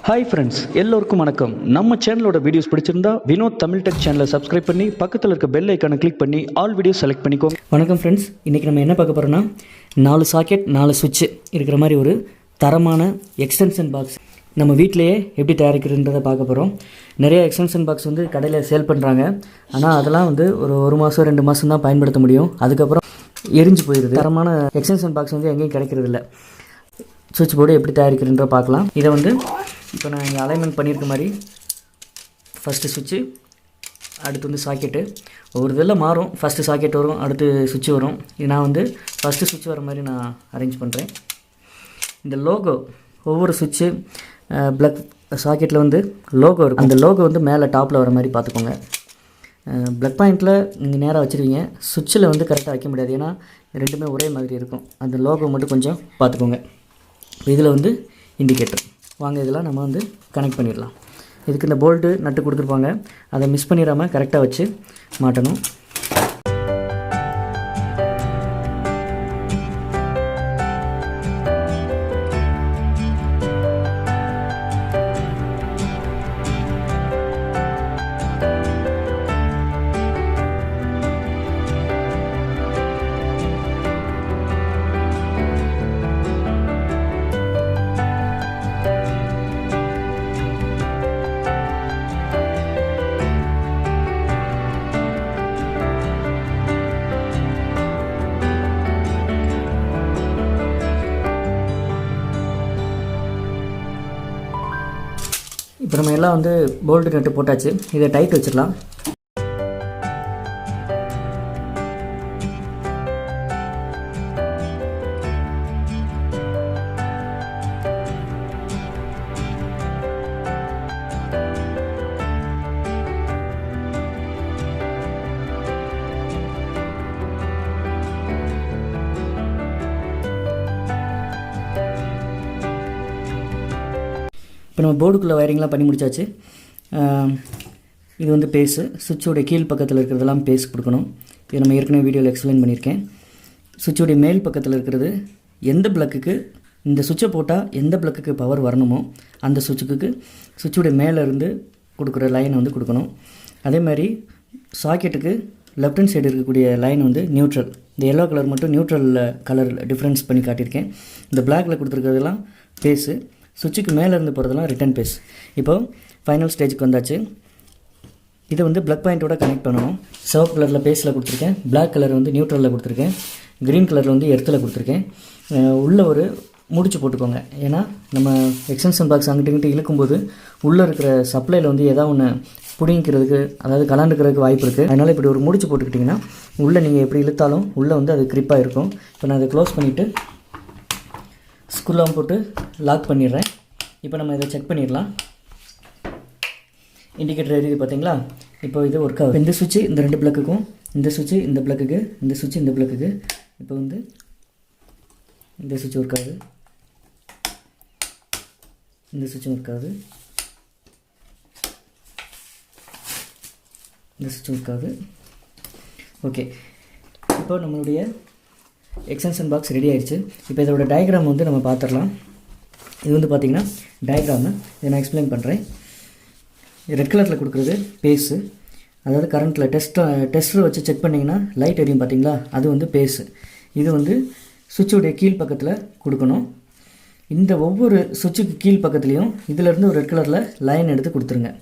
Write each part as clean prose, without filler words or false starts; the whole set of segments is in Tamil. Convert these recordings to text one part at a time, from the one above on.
ஹாய் ஃப்ரெண்ட்ஸ், எல்லோருக்கும் வணக்கம். நம்ம சேனலோட வீடியோஸ் பிடிச்சிருந்தா வினோத் தமிழ் டெக் சேனலை சப்ஸ்கிரைப் பண்ணி பக்கத்தில் இருக்க பெல் ஐக்கானை கிளிக் பண்ணி ஆல் வீடியோ செலக்ட் பண்ணிக்கோங்க. வணக்கம் ஃப்ரெண்ட்ஸ், இன்றைக்கி நம்ம என்ன பார்க்க போகிறோன்னா 4 சாக்கெட் 4 சுவிட்சு இருக்கிற மாதிரி ஒரு தரமான எக்ஸ்டென்ஷன் பாக்ஸ் நம்ம வீட்டிலையே எப்படி தயாரிக்கிறதுன்றதை பார்க்க போகிறோம். நிறைய எக்ஸ்டென்ஷன் பாக்ஸ் வந்து கடையில் சேல் பண்ணுறாங்க. ஆனால் அதெல்லாம் வந்து ஒரு மாதம் 2 மாதம் தான் பயன்படுத்த முடியும். அதுக்கப்புறம் எரிஞ்சு போயிடுது. தரமான எக்ஸ்டென்ஷன் பாக்ஸ் வந்து எங்கேயும் கிடைக்கிறது இல்லை. சுவிட்ச் போர்டு எப்படி தயாரிக்கிறதுன்ற பார்க்கலாம். இதை வந்து இப்போ நான் இங்கே அலைன்மெண்ட் பண்ணியிருக்க மாதிரி ஃபஸ்ட்டு சுவிட்சு, அடுத்து வந்து சாக்கெட்டு, ஒவ்வொரு இதில் மாறும். ஃபஸ்ட்டு சாக்கெட் வரும், அடுத்து சுவிட்ச் வரும். இது நான் வந்து ஃபஸ்ட்டு சுவிட்ச் வர மாதிரி நான் அரேஞ்ச் பண்ணுறேன். இந்த லோகோ, ஒவ்வொரு சுவிட்சு ப்ளக் சாக்கெட்டில் வந்து லோகோ இருக்கும். அந்த லோகோ வந்து மேலே டாப்பில் வர மாதிரி பார்த்துக்கோங்க. ப்ளக் பாயிண்ட்டில் நீங்கள் நேராக வச்சுருவீங்க. சுவிட்சில் வந்து கரெக்டாக வைக்க முடியாது, ஏன்னா ரெண்டுமே ஒரே மாதிரி இருக்கும். அந்த லோகோ மட்டும் கொஞ்சம் பார்த்துக்கோங்க. இதில் வந்து இண்டிகேட்டர், வாங்க இதெல்லாம் நம்ம வந்து கனெக்ட் பண்ணிடலாம். இதுக்கு இந்த போல்ட்டு நட்டு கொடுத்துருப்பாங்க, அதை மிஸ் பண்ணிடாமல் கரெக்டாக வச்சு மாட்டணும். இப்போ நம்ம எல்லாம் வந்து போல்ட்டு நட்டு போட்டாச்சு. இதை டைட் வச்சிடலாம். இப்போ நம்ம போர்டுக்குள்ளே வயரிங்லாம் பண்ணி முடிச்சாச்சு. இது வந்து பேஸு, சுவிட்சோடைய கீழ் பக்கத்தில் இருக்கிறதெல்லாம் பேஸ் கொடுக்கணும். இது நம்ம ஏற்கனவே வீடியோவில் எக்ஸ்பிளைன் பண்ணியிருக்கேன். சுவிட்சோடைய மேல் பக்கத்தில் இருக்கிறது எந்த பிளக்குக்கு இந்த சுவிட்சை போட்டால் எந்த பிளக்குக்கு பவர் வரணுமோ அந்த சுவிட்சுடைய மேலேருந்து கொடுக்குற லைனை வந்து கொடுக்கணும். அதே மாதிரி சாக்கெட்டுக்கு லெஃப்ட் ஹேண்ட் சைடு இருக்கக்கூடிய லைன் வந்து நியூட்ரல். இந்த எல்லோ கலர் மட்டும் நியூட்ரல் கலர் டிஃப்ரென்ஸ் பண்ணி காட்டியிருக்கேன். இந்த பிளாக்கில் கொடுத்துருக்கிறதுலாம் பேஸு, சுவிட்சுக்கு மேலேருந்து போகிறதெல்லாம் ரிட்டன் பேஸ். இப்போது ஃபைனல் ஸ்டேஜுக்கு வந்தாச்சு. இதை வந்து ப்ளக் பாயிண்ட்டோட கனெக்ட் பண்ணணும். சிவப்பு கலரில் பேஸில் கொடுத்துருக்கேன், பிளாக் கலர் வந்து நியூட்ரலில் கொடுத்துருக்கேன், க்ரீன் கலரில் வந்து எர்த்தில் கொடுத்துருக்கேன். உள்ளே ஒரு முடிச்சு போட்டுக்கோங்க, ஏன்னா நம்ம எக்ஸ்டென்ஷன் பாக்ஸ் அங்கிட்டு இழுக்கும்போது உள்ளே இருக்கிற சப்ளையில் வந்து ஏதாவது ஒன்று பிடிங்கிறதுக்கு, அதாவது கலாண்டுக்கிறதுக்கு வாய்ப்பு இருக்குது. அதனால் இப்படி ஒரு முடிச்சு போட்டுக்கிட்டிங்கன்னா உள்ளே நீங்கள் எப்படி இழுத்தாலும் உள்ளே வந்து அது க்ரிப்பாக இருக்கும். இப்போ நான் அதை க்ளோஸ் பண்ணிவிட்டு ஸ்க்ரூலாம் போட்டு லாக் பண்ணிடுறேன். இப்போ நம்ம இதை செக் பண்ணிடலாம். இண்டிகேட்டர் எரியுது பார்த்தீங்களா? இப்போ இது ஒர்க் ஆகும். இந்த சுவிட்சு இந்த 2 பிளக்குக்கும், இந்த சுவிட்சு இந்த பிளக்குக்கு, இந்த சுவிட்சு இந்த பிளக்குக்கு. இப்போ வந்து இந்த சுவிட்ச் ஒர்க் ஆகுது, இந்த சுவிட்சும் ஒர்க் ஆகுது, இந்த சுவிட்சும் ஒர்க் ஆகுது. ஓகே, இப்போ நம்மளுடைய எக்ஸ்டென்ஷன் பாக்ஸ் ரெடி ஆயிடுச்சு. இப்போ இதோட டயக்ராம் வந்து நம்ம பார்த்துடலாம். இது வந்து பார்த்திங்கன்னா டயக்ராமு, இதை நான் எக்ஸ்பிளைன் பண்ணுறேன். ரெட் கலரில் கொடுக்குறது பேஸு, அதாவது கரண்ட்டில் டெஸ்டர் வச்சு செக் பண்ணிங்கன்னா லைட் எரியும் பார்த்தீங்களா, அது வந்து பேஸு. இது வந்து சுவிட்சுடைய கீழ் பக்கத்தில் கொடுக்கணும். இந்த ஒவ்வொரு சுவிட்சுக்கு கீழ் பக்கத்துலேயும் இதிலேருந்து ஒரு ரெட் கலரில் லைன் எடுத்து கொடுத்துருங்க.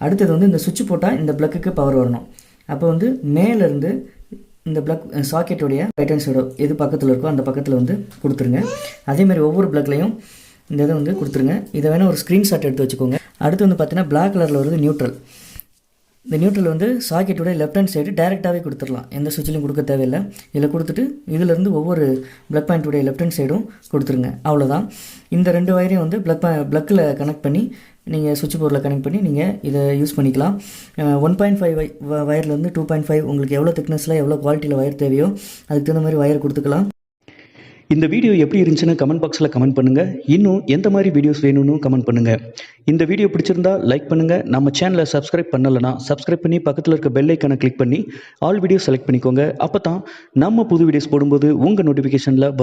அடுத்தது வந்து இந்த சுவிட்ச் போட்டால் இந்த ப்ளக்குக்கு பவர் வரணும். அப்போ வந்து மேலேருந்து இந்த ப்ளக் சாக்கெட்டுடைய ரைட் ஹேண்ட் சைடோ எது பக்கத்தில் இருக்கோ அந்த பக்கத்தில் வந்து கொடுத்துருங்க. அதேமாதிரி ஒவ்வொரு ப்ளக்லையும் இந்த இதை வந்து கொடுத்துருங்க. இதை வேணால் ஒரு ஸ்க்ரீன்ஷாட் எடுத்து வச்சுக்கோங்க. அடுத்து வந்து பார்த்தீங்கன்னா பிளாக் கலரில் வருது நியூட்ரல். இந்த நியூட்ரல் வந்து சாக்கெட்டுடைய லெஃப்ட் ஹேண்ட் சைடு டேரெக்டாகவே கொடுத்துடலாம், எந்த சுவிட்சிலையும் கொடுக்க தேவையில்லை. இதில் கொடுத்துட்டு இதிலேருந்து ஒவ்வொரு ப்ளக் பாயிண்ட்டுடைய லெஃப்ட் ஹேண்ட் சைடும் கொடுத்துருங்க. அவ்வளோதான். இந்த 2 வயரையும் வந்து ப்ளக்கில் கனெக்ட் பண்ணி நீங்கள் சுவிட்ச் போர்டில் கனெக்ட் பண்ணி நீங்கள் இதை யூஸ் பண்ணிக்கலாம். 1.5 வயர்லேருந்து 2.5 உங்களுக்கு எவ்வளோ திக்னஸில் எவ்வளோ குவாலிட்டியில் வயர் தேவையோ அதுக்கு தகுந்த மாதிரி வயர் கொடுத்துக்கலாம். இந்த வீடியோ எப்படி இருந்துச்சுன்னு கமெண்ட் பாக்ஸில் கமெண்ட் பண்ணுங்கள். இன்னும் எந்த மாதிரி வீடியோஸ் வேணும்னு கமெண்ட் பண்ணுங்கள். இந்த வீடியோ பிடிச்சிருந்தா லைக் பண்ணுங்கள். நம்ம சேனலை சப்ஸ்கிரைப் பண்ணலைன்னா சப்ஸ்கிரைப் பண்ணி பக்கத்தில் இருக்க பெல் ஐக்கானை கிளிக் பண்ணி ஆல் வீடியோ செலக்ட் பண்ணிக்கோங்க. அப்போ தான் நம்ம புது வீடியோஸ் போடும்போது உங்கள் நோட்டிஃபிகேஷனில் வரும்.